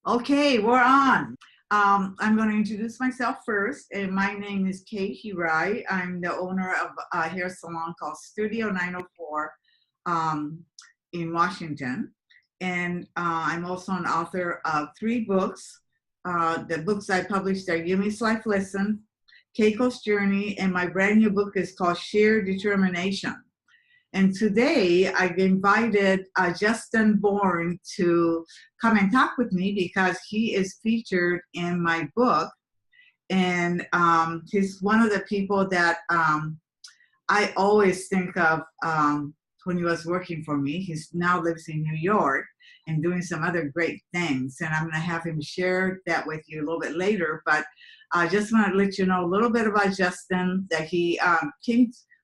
Okay, we're on. I'm going to introduce myself first. And my name is Kay Hirai. I'm the owner of a hair salon called Studio 904 in Washington. And I'm also an author of 3 books. The books I published are Yumi's Life Lesson, Keiko's Journey, and my brand new book is called Sheer Determination. And today I've invited Justin Bourne to come and talk with me because he is featured in my book. And he's one of the people that I always think of when he was working for me. He now lives in New York and doing some other great things. And I'm going to have him share that with you a little bit later. But I just want to let you know a little bit about Justin, that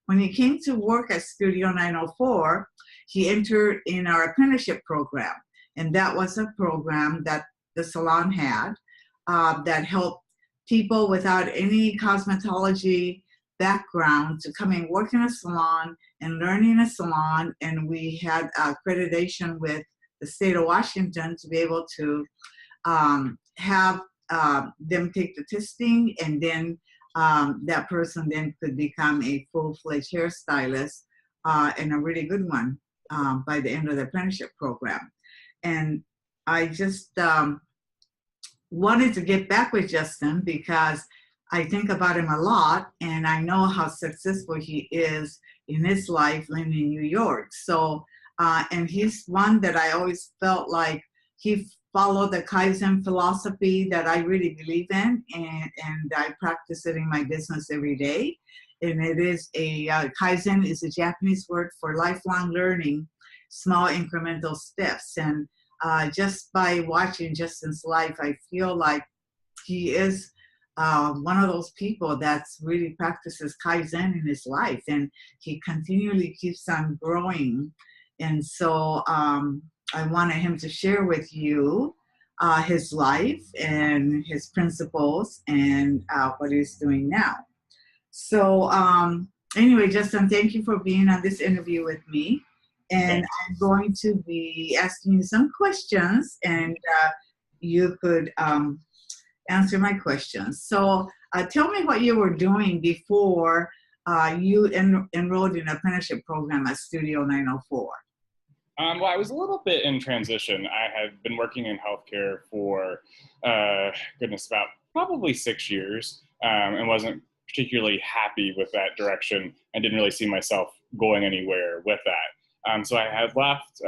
when he came to work at Studio 904, he entered in our apprenticeship program. And that was a program that the salon had that helped people without any cosmetology background to come and work in a salon and learn in a salon. And we had accreditation with the state of Washington to be able to have them take the testing, and then that person then could become a full-fledged hairstylist and a really good one by the end of the apprenticeship program. And I just wanted to get back with Justin because I think about him a lot, and I know how successful he is in his life living in New York. So, and he's one that I always felt like he followed the Kaizen Philosophy that I really believe in, and I practice it in my business every day. And it is Kaizen is a Japanese word for lifelong learning, small incremental steps. And just by watching Justin's life, I feel like he is one of those people that's really practices Kaizen in his life, and he continually keeps on growing. And so I wanted him to share with you his life and his principles and what he's doing now. So anyway, Justin, thank you for being on this interview with me. And I'm going to be asking you some questions, and you could answer my questions. So tell me what you were doing before you enrolled in an apprenticeship program at Studio 904. Well, I was a little bit in transition. I had been working in healthcare for, about probably 6 years, and wasn't particularly happy with that direction. I didn't really see myself going anywhere with that. So I had left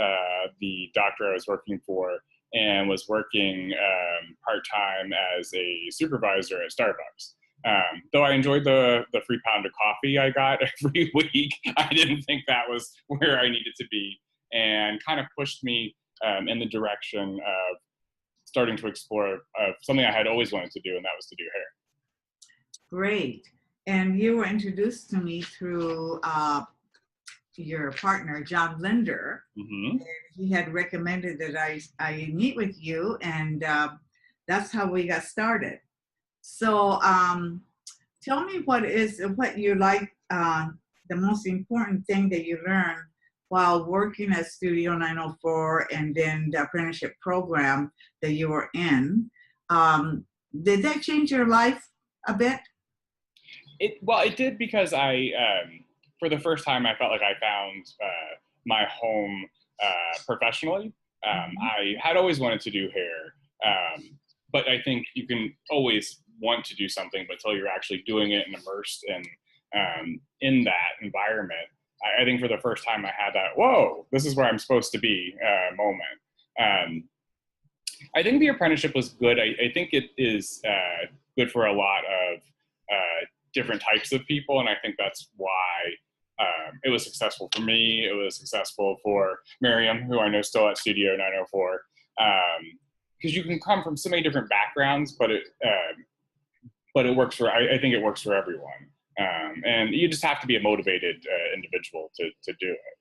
the doctor I was working for and was working part-time as a supervisor at Starbucks. Though I enjoyed the free pound of coffee I got every week, I didn't think that was where I needed to be, and kind of pushed me in the direction of starting to explore something I had always wanted to do, and that was to do hair. Great. And you were introduced to me through your partner, John Linder. Mm-hmm. And he had recommended that I meet with you, and that's how we got started. So tell me what you like, the most important thing that you learned while working at Studio 904 and then the apprenticeship program that you were in. Did that change your life a bit? It did, because I, for the first time, I felt like I found my home professionally. I had always wanted to do hair, but I think you can always want to do something, but until you're actually doing it and immersed in that environment, I think for the first time I had that, whoa, this is where I'm supposed to be moment. I think the apprenticeship was good. I think it is good for a lot of different types of people, and I think that's why it was successful for me. It was successful for Miriam, who I know still at Studio 904, because you can come from so many different backgrounds, but it works for, I think it works for everyone. And you just have to be a motivated individual to do it.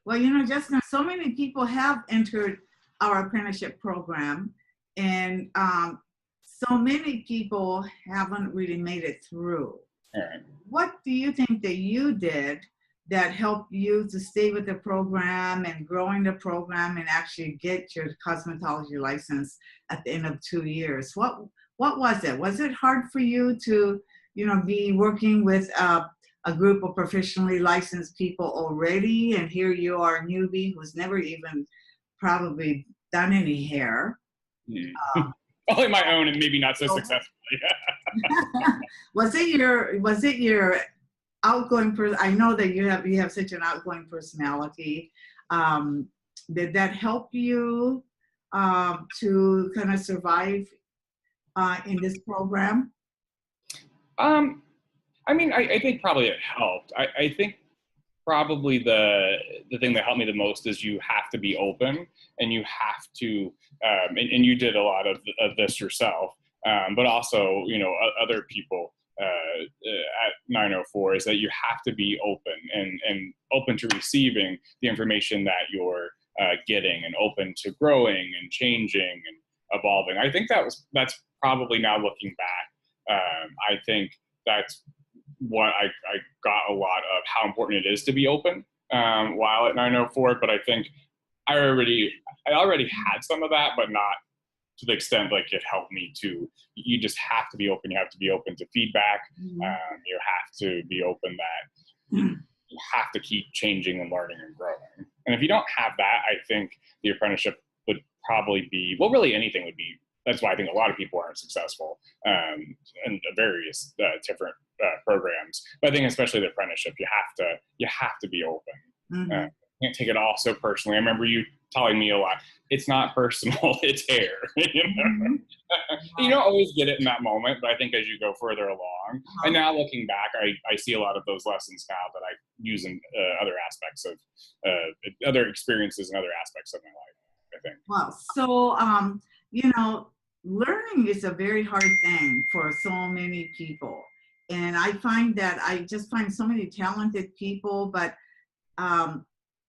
Well, you know, Justin, so many people have entered our apprenticeship program, and so many people haven't really made it through. All right. What do you think that you did that helped you to stay with the program and growing the program and actually get your cosmetology license at the end of 2 years? What was it? Was it hard for you to, be working with a group of professionally licensed people already, and here you are, a newbie who's never even probably done any hair? Only my own, and maybe not so successfully. Was it your outgoing person? I know that you have such an outgoing personality. Did that help you to kind of survive in this program? I mean, I think probably it helped. I think probably the thing that helped me the most is you have to be open, and you have to, and you did a lot of this yourself, but also, other people at 904, is that you have to be open and open to receiving the information that you're getting, and open to growing and changing and evolving. I think that's probably, now looking back, I think that's what I got a lot of, how important it is to be open while at 904. But I think I already had some of that, but not to the extent like it helped me to. You just have to be open. You have to be open to feedback. You have to be open that you have to keep changing and learning and growing. And if you don't have that, I think the apprenticeship would probably be, well, really anything would be. That's why I think a lot of people aren't successful in various different programs. But I think especially the apprenticeship, you have to be open. You can't take it all so personally. I remember you telling me a lot. It's not personal. It's hair. You don't always get it in that moment, but I think as you go further along, and now looking back, I see a lot of those lessons now that I use in other aspects of other experiences and other aspects of my life, I think. Well, so learning is a very hard thing for so many people. And I find that I just find so many talented people, but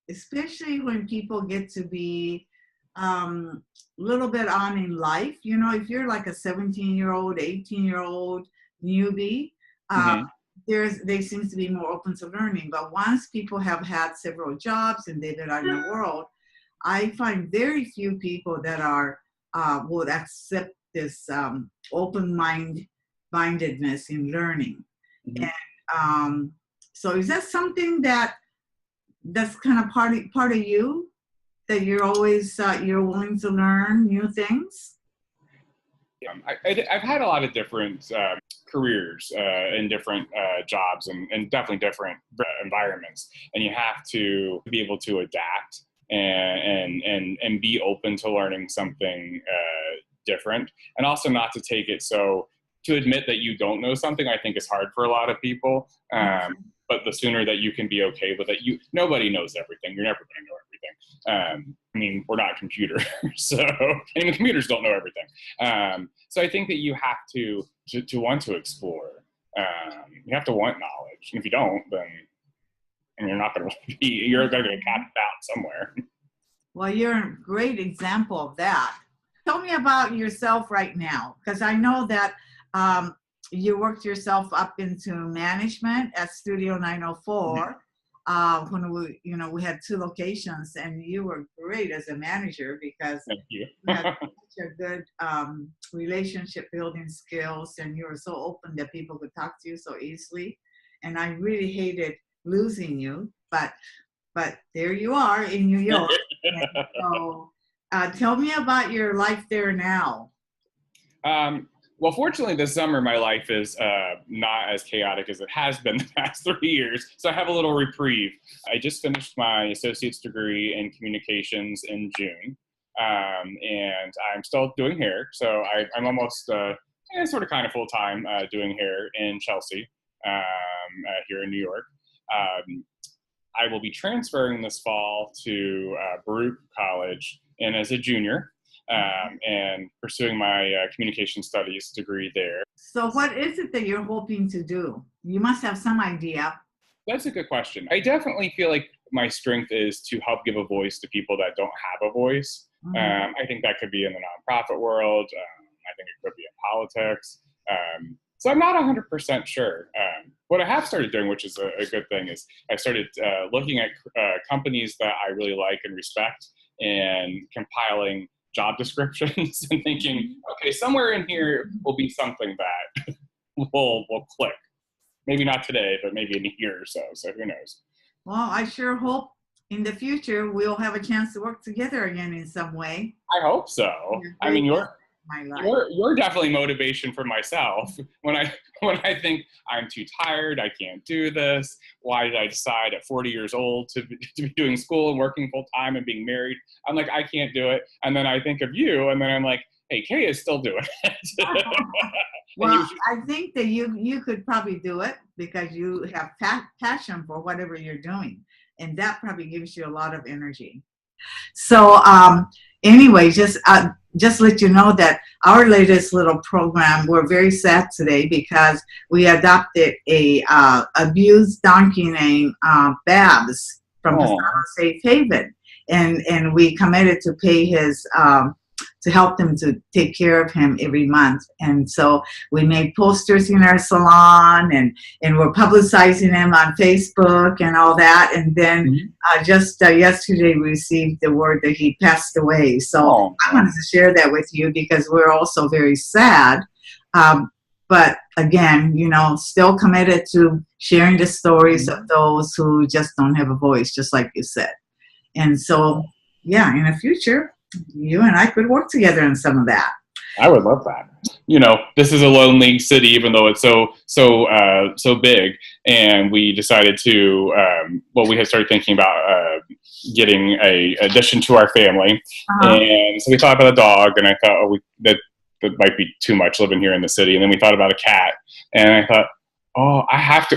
especially when people get to be a little bit on in life, if you're like a 17-year-old, 18-year-old newbie, they seem to be more open to learning. But once people have had several jobs and they've been out in the world, I find very few people that are would accept this open-mindedness in learning. And so is that something that's kind of part of you, that you're always you're willing to learn new things? I've had a lot of different careers in different jobs and definitely different environments, and you have to be able to adapt and be open to learning something different, and also not to take it so. To admit that you don't know something, I think is hard for a lot of people. But the sooner that you can be okay with it, nobody knows everything. You're never going to know everything. I mean, we're not computers, so and even computers don't know everything. So I think that you have to want to explore. You have to want knowledge, and if you don't, then you're not going to be. You're going to get capped out somewhere. Well, you're a great example of that. Tell me about yourself right now, because I know that you worked yourself up into management at Studio 904 when we had 2 locations, and you were great as a manager because you had such a good relationship building skills, and you were so open that people could talk to you so easily. And I really hated losing you, but there you are in New York. So tell me about your life there now. Well, fortunately, this summer, my life is not as chaotic as it has been the past 3 years, so I have a little reprieve. I just finished my associate's degree in communications in June, and I'm still doing hair, so I'm almost sort of kind of full-time doing hair in Chelsea, here in New York. I will be transferring this fall to Baruch College, and as a junior, and pursuing my communication studies degree there. So what is it that you're hoping to do? You must have some idea. That's a good question. I definitely feel like my strength is to help give a voice to people that don't have a voice. I think that could be in the nonprofit world. I think it could be in politics. So I'm not 100% sure. What I have started doing, which is a good thing, is I started looking at companies that I really like and respect and compiling job descriptions and thinking, okay, somewhere in here will be something that will click. Maybe not today, but maybe in a year or so. So who knows? Well, I sure hope in the future we'll have a chance to work together again in some way. I hope so. I mean, My life. you're definitely motivation for myself. When I think I'm too tired, I can't do this. Why did I decide at 40 years old to be doing school and working full time and being married? I'm like, I can't do it. And then I think of you, and then I'm like, hey, Kay is still doing it. Well, I think that you could probably do it because you have passion for whatever you're doing, and that probably gives you a lot of energy. So anyway, just let you know that our latest little program, we're very sad today because we adopted a abused donkey named Babs from Passano Safe Haven, and we committed to pay his to help them to take care of him every month. And so we made posters in our salon, and we're publicizing him on Facebook and all that. And then just yesterday we received the word that he passed away. So I wanted to share that with you because we're also very sad. But again, you know, still committed to sharing the stories of those who just don't have a voice, just like you said. And so, yeah, in the future, you and I could work together on some of that. I would love that. You know, this is a lonely city, even though it's so big. And we decided to, we had started thinking about getting a addition to our family. And so we thought about a dog, and I thought, that might be too much living here in the city. And then we thought about a cat, and I thought,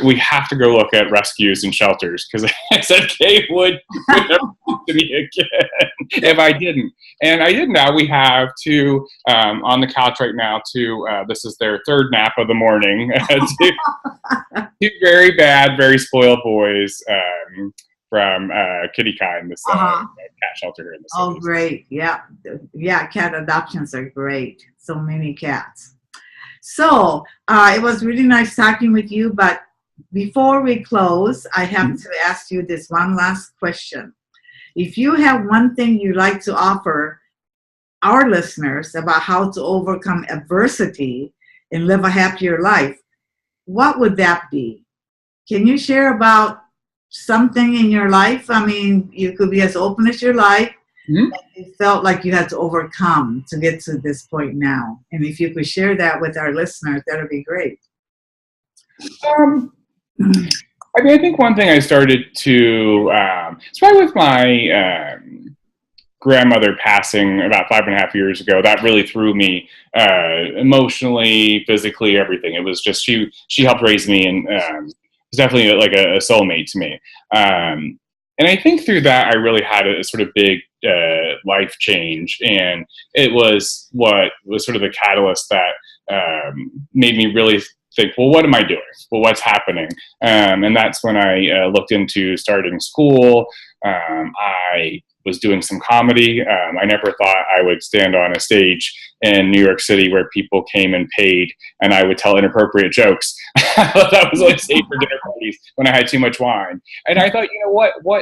we have to go look at rescues and shelters, because I said Kay would never talk to me again if I didn't. And I did. Now we have two on the couch right now. This is their third nap of the morning. Two very bad, very spoiled boys from Kitty Kind, this cat shelter here in the city. Oh, great. Yeah. Cat adoptions are great. So many cats. So it was really nice talking with you, but before we close, I have to ask you this one last question. If you have one thing you'd like to offer our listeners about how to overcome adversity and live a happier life, what would that be? Can you share about something in your life? I mean, you could be as open as you like. You felt like you had to overcome to get to this point now. And if you could share that with our listeners, that would be great. I mean, I think one thing I started to, it's probably with my grandmother passing about 5.5 years ago, that really threw me emotionally, physically, everything. It was just, she helped raise me, and was definitely like a soulmate to me. And I think through that, I really had a sort of big life change. And it was what was sort of the catalyst that made me really think, well, what am I doing? Well, what's happening? And that's when I looked into starting school. I was doing some comedy. I never thought I would stand on a stage in New York City where people came and paid, and I would tell inappropriate jokes. That was only safe for dinner parties when I had too much wine. And I thought, you know,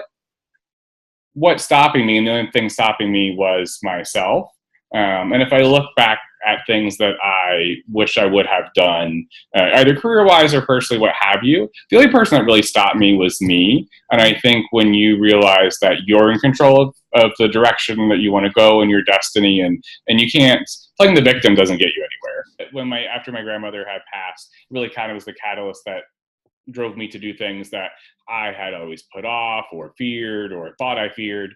what's stopping me? And the only thing stopping me was myself. And if I look back at things that I wish I would have done, either career-wise or personally, what have you, the only person that really stopped me was me. And I think when you realize that you're in control of the direction that you want to go and your destiny, and you can't, playing the victim doesn't get you anywhere. After my grandmother had passed, it really kind of was the catalyst that drove me to do things that I had always put off or feared or thought I feared.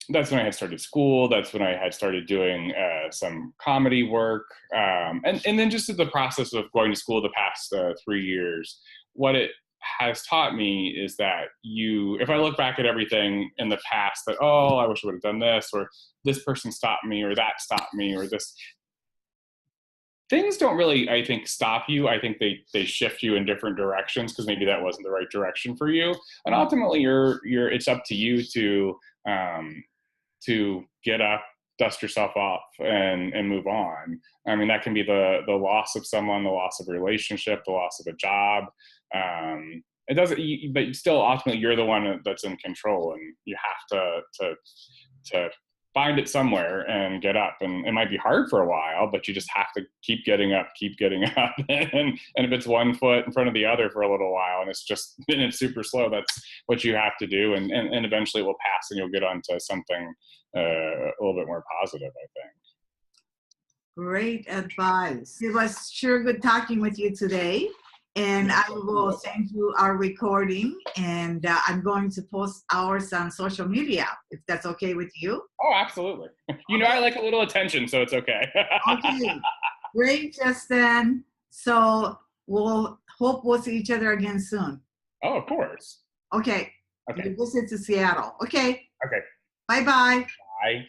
That's when I had started school. That's when I had started doing some comedy work. And then just in the process of going to school the past 3 years, what it has taught me is that if I look back at everything in the past that, I wish I would have done this, or this person stopped me, or that stopped me, or this, things don't really, I think, stop you. I think they shift you in different directions because maybe that wasn't the right direction for you. And ultimately, it's up to you to get up, dust yourself off and move on. I mean, that can be the loss of someone, the loss of a relationship, the loss of a job. It doesn't, but still, ultimately, you're the one that's in control, and you have to find it somewhere and get up. And it might be hard for a while, but you just have to keep getting up. And if it's one foot in front of the other for a little while, and it's super slow, that's what you have to do. And eventually it will pass, and you'll get onto something a little bit more positive, I think. Great advice. It was sure good talking with you today. And I will send you our recording, and I'm going to post ours on social media, if that's okay with you. Oh, absolutely. You know, I like a little attention, so it's okay. Okay, great, Justin. So we'll hope we'll see each other again soon. Oh, of course. Okay. Okay. You visit to Seattle. Okay. Okay. Bye-bye. Bye.